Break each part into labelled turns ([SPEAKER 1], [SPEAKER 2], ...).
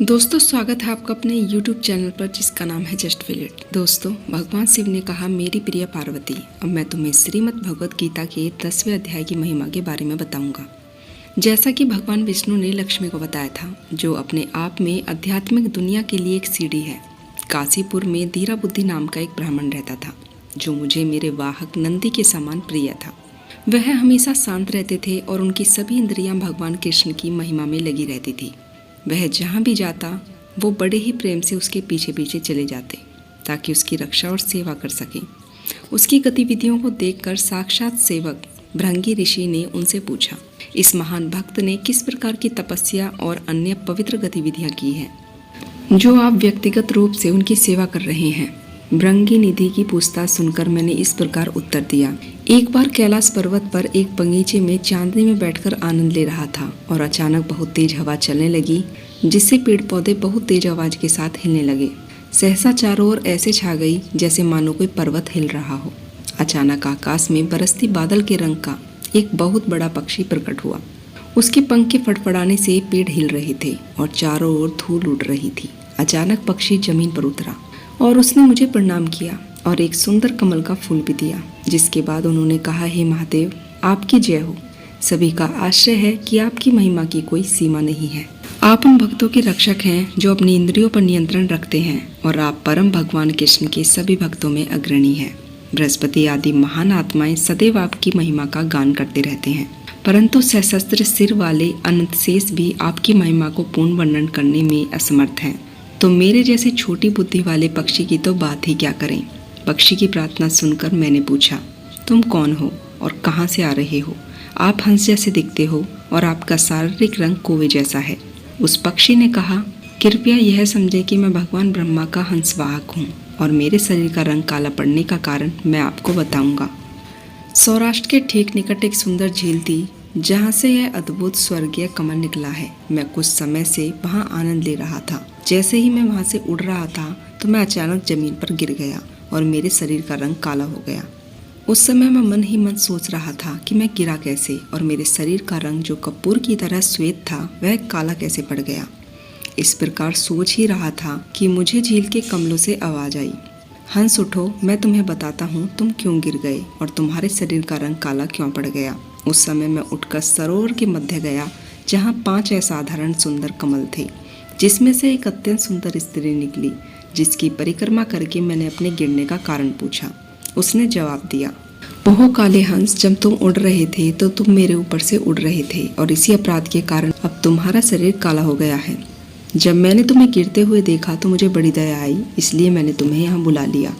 [SPEAKER 1] दोस्तों, स्वागत है आपका अपने YouTube चैनल पर जिसका नाम है जस्ट फील इट। दोस्तों, भगवान शिव ने कहा, मेरी प्रिय पार्वती, अब मैं तुम्हें श्रीमद् भगवद गीता के 10वें अध्याय की महिमा के बारे में बताऊंगा। जैसा कि भगवान विष्णु ने लक्ष्मी को बताया था, जो अपने आप में आध्यात्मिक दुनिया के लिए एक सीढ़ी है। काशीपुर में धीरा बुद्धि नाम का एक ब्राह्मण रहता था, जो मुझे मेरे वाहक नंदी के समान प्रिय था। वह हमेशा शांत रहते थे और उनकी सभी इंद्रियां भगवान कृष्ण की महिमा में लगी रहती थी। वह जहाँ भी जाता, वो बड़े ही प्रेम से उसके पीछे पीछे चले जाते ताकि उसकी रक्षा और सेवा कर सकें। उसकी गतिविधियों को देखकर साक्षात सेवक भृंगी ऋषि ने उनसे पूछा, इस महान भक्त ने किस प्रकार की तपस्या और अन्य पवित्र गतिविधियां की हैं जो आप व्यक्तिगत रूप से उनकी सेवा कर रहे हैं। भृंगी निधि की पूछताछ सुनकर मैंने इस प्रकार उत्तर दिया। एक बार कैलाश पर्वत पर एक बगीचे में चांदनी में बैठकर आनंद ले रहा था और अचानक बहुत तेज हवा चलने लगी, जिससे पेड़ पौधे बहुत तेज आवाज के साथ हिलने लगे। सहसा चारों ओर ऐसे छा गई जैसे मानो कोई पर्वत हिल रहा हो। अचानक आकाश में बरसती बादल के रंग का एक बहुत बड़ा पक्षी प्रकट हुआ। उसके पंख के फड़फड़ाने से पेड़ हिल रहे थे और चारों ओर धूल उड़ रही थी। अचानक पक्षी जमीन पर उतरा और उसने मुझे प्रणाम किया और एक सुंदर कमल का फूल भी दिया, जिसके बाद उन्होंने कहा, हे महादेव, आपकी जय हो। सभी का आश्चर्य है कि आपकी महिमा की कोई सीमा नहीं है। आप उन भक्तों के रक्षक हैं जो अपनी इंद्रियों पर नियंत्रण रखते हैं और आप परम भगवान कृष्ण के सभी भक्तों में अग्रणी हैं। बृहस्पति आदि महान आत्माएं सदैव आपकी महिमा का गान करते रहते हैं, परंतु सशस्त्र सिर वाले अनंत शेष भी आपकी महिमा को पूर्ण वर्णन करने में असमर्थ हैं। तो मेरे जैसे छोटी बुद्धि वाले पक्षी की तो बात ही क्या करें। पक्षी की प्रार्थना सुनकर मैंने पूछा, तुम कौन हो और कहाँ से आ रहे हो? आप हंस जैसे दिखते हो और आपका शारीरिक रंग कौवे जैसा है। उस पक्षी ने कहा, कृपया यह समझे कि मैं भगवान ब्रह्मा का हंसवाहक हूँ और मेरे शरीर का रंग काला पड़ने का कारण मैं आपको बताऊंगा। सौराष्ट्र के ठीक निकट एक सुंदर झील थी, जहाँ से यह अद्भुत स्वर्गीय कमल निकला है। मैं कुछ समय से वहाँ आनंद ले रहा था। जैसे ही मैं वहाँ से उड़ रहा था तो मैं अचानक जमीन पर गिर गया और मेरे शरीर का रंग काला हो गया। उस समय मैं मन ही मन सोच रहा था कि मैं गिरा कैसे और मेरे शरीर का रंग जो कपूर की तरह श्वेत था वह काला कैसे पड़ गया। इस प्रकार सोच ही रहा था कि मुझे झील के कमलों से आवाज आई, हंस उठो, मैं तुम्हें बताता हूँ तुम क्यों गिर गए और तुम्हारे शरीर का रंग काला क्यों पड़ गया। उस समय मैं उठकर सरोवर के मध्य गया, जहाँ 5 असाधारण सुंदर कमल थे, जिसमें से एक अत्यंत सुंदर स्त्री निकली, जिसकी परिक्रमा करके मैंने अपने गिरने का कारण पूछा। उसने जवाब दिया, ओहो काले हंस, जब तुम उड़ रहे थे तो तुम मेरे ऊपर से उड़ रहे थे और इसी अपराध के कारण अब तुम्हारा शरीर काला हो गया है। जब मैंने तुम्हें गिरते हुए देखा तो मुझे बड़ी दया आई, इसलिए मैंने तुम्हें यहाँ बुला लिया।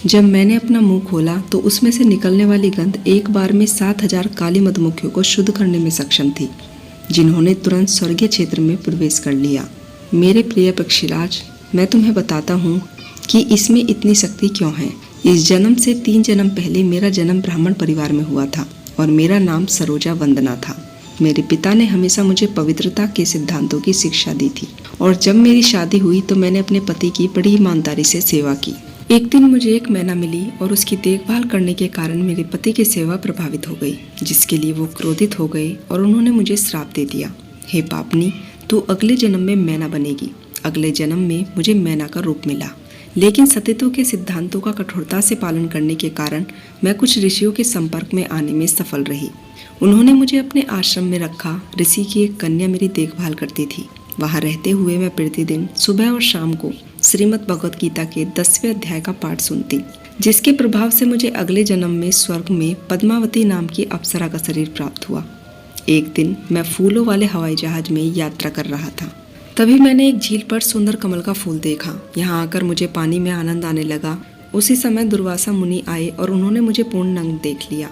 [SPEAKER 1] जब मैंने अपना मुंह खोला तो उसमें से निकलने वाली गंध एक बार में 7000 काली मधुमक्खियों को शुद्ध करने में सक्षम थी, जिन्होंने तुरंत स्वर्गीय क्षेत्र में प्रवेश कर लिया। मेरे प्रिय पक्षीराज, मैं तुम्हें बताता हूँ कि इसमें इतनी शक्ति क्यों है। इस जन्म से 3 जन्म पहले मेरा जन्म ब्राह्मण परिवार में हुआ था और मेरा नाम सरोजा वंदना था। मेरे पिता ने हमेशा मुझे पवित्रता के सिद्धांतों की शिक्षा दी थी और जब मेरी शादी हुई तो मैंने अपने पति की बड़ी ईमानदारी से सेवा की। एक दिन मुझे एक मैना मिली और उसकी देखभाल करने के कारण मेरे पति की सेवा प्रभावित हो गई, जिसके लिए वो क्रोधित हो गए और उन्होंने मुझे श्राप दे दिया, हे पापनी, तू अगले जन्म में मैना बनेगी। अगले जन्म में मुझे मैना का रूप मिला, लेकिन सतीत्व के सिद्धांतों का कठोरता से पालन करने के कारण मैं कुछ ऋषियों के संपर्क में आने में सफल रही। उन्होंने मुझे अपने आश्रम में रखा। ऋषि की एक कन्या मेरी देखभाल करती थी। वहाँ रहते हुए मैं प्रतिदिन सुबह और शाम को श्रीमद् भगवद गीता के 10वें अध्याय का पाठ सुनती, जिसके प्रभाव से मुझे अगले जन्म में स्वर्ग में पद्मावती नाम की अप्सरा का शरीर प्राप्त हुआ। एक दिन मैं फूलों वाले हवाई जहाज में यात्रा कर रहा था। तभी मैंने एक झील पर सुंदर कमल का फूल देखा। यहाँ आकर मुझे पानी में आनंद आने लगा। उसी समय दुर्वासा मुनि आए और उन्होंने मुझे पूर्ण नग्न देख लिया,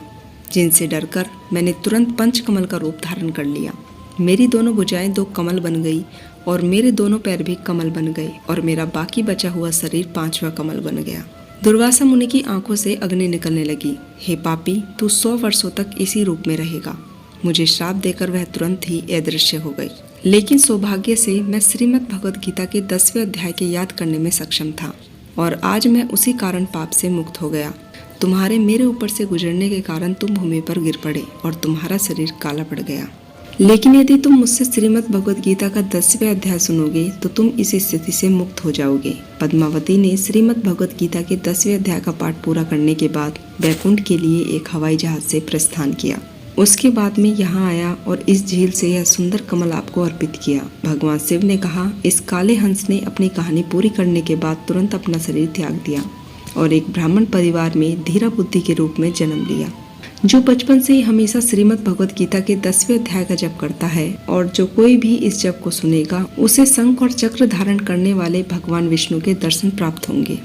[SPEAKER 1] जिनसे डरकर मैंने तुरंत पंचकमल का रूप धारण कर लिया। मेरी दोनों भुजाएं 2 कमल बन गई और मेरे दोनों पैर भी कमल बन गए और मेरा बाकी बचा हुआ शरीर 5वां कमल बन गया। दुर्वासा मुनि की आंखों से अग्नि निकलने लगी। हे पापी, तू 100 वर्षों तक इसी रूप में रहेगा। मुझे श्राप देकर वह तुरंत ही अदृश्य हो गई। लेकिन सौभाग्य से मैं श्रीमद् भगवद गीता के 10वें अध्याय के याद करने में सक्षम था और आज मैं उसी कारण पाप से मुक्त हो गया। तुम्हारे मेरे ऊपर से गुजरने के कारण तुम भूमि पर गिर पड़े और तुम्हारा शरीर काला पड़ गया। लेकिन यदि तुम मुझसे श्रीमद् भगवद गीता का 10वें अध्याय सुनोगे तो तुम इस स्थिति से मुक्त हो जाओगे। पद्मावती ने श्रीमद् भगवद गीता के 10वें अध्याय का पाठ पूरा करने के बाद वैकुंठ के लिए एक हवाई जहाज से प्रस्थान किया। उसके बाद में यहाँ आया और इस झील से यह सुंदर कमल आपको अर्पित किया। भगवान शिव ने कहा, इस काले हंस ने अपनी कहानी पूरी करने के बाद तुरंत अपना शरीर त्याग दिया और एक ब्राह्मण परिवार में धीरा बुद्धि के रूप में जन्म लिया, जो बचपन से ही हमेशा श्रीमद् भगवद गीता के 10वें अध्याय का जप करता है। और जो कोई भी इस जप को सुनेगा उसे शंख और चक्र धारण करने वाले भगवान विष्णु के दर्शन प्राप्त होंगे।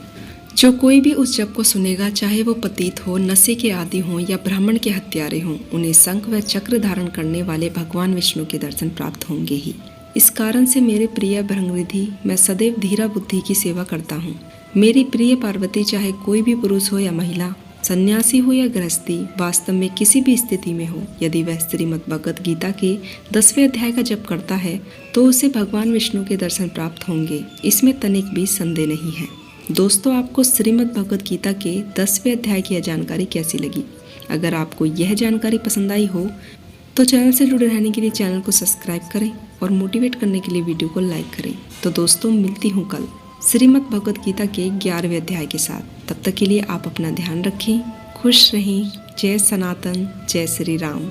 [SPEAKER 1] जो कोई भी उस जप को सुनेगा, चाहे वो पतित हो, नशे के आदि हों या ब्राह्मण के हत्यारे हों, उन्हें शंख व चक्र धारण करने वाले भगवान विष्णु के दर्शन प्राप्त होंगे ही। इस कारण से मेरे प्रिय भृंगनिधि, मैं सदैव धीरा बुद्धि की सेवा करता हूँ। मेरी प्रिय पार्वती, चाहे कोई भी पुरुष हो या महिला, सन्यासी हो या गृहस्थी, वास्तव में किसी भी स्थिति में हो, यदि वह श्रीमद् भगवद गीता के 10वें अध्याय का जप करता है तो उसे भगवान विष्णु के दर्शन प्राप्त होंगे। इसमें तनिक भी संदेह नहीं है। दोस्तों, आपको श्रीमद् भगवद गीता के 10वें अध्याय की यह जानकारी कैसी लगी? अगर आपको यह जानकारी पसंद आई हो तो चैनल से जुड़े रहने के लिए चैनल को सब्सक्राइब करें और मोटिवेट करने के लिए वीडियो को लाइक करें। तो दोस्तों, मिलती हूँ कल श्रीमद् भगवद गीता के 11वें अध्याय के साथ। तब तक के लिए आप अपना ध्यान रखें, खुश रहें। जय सनातन, जय श्री राम।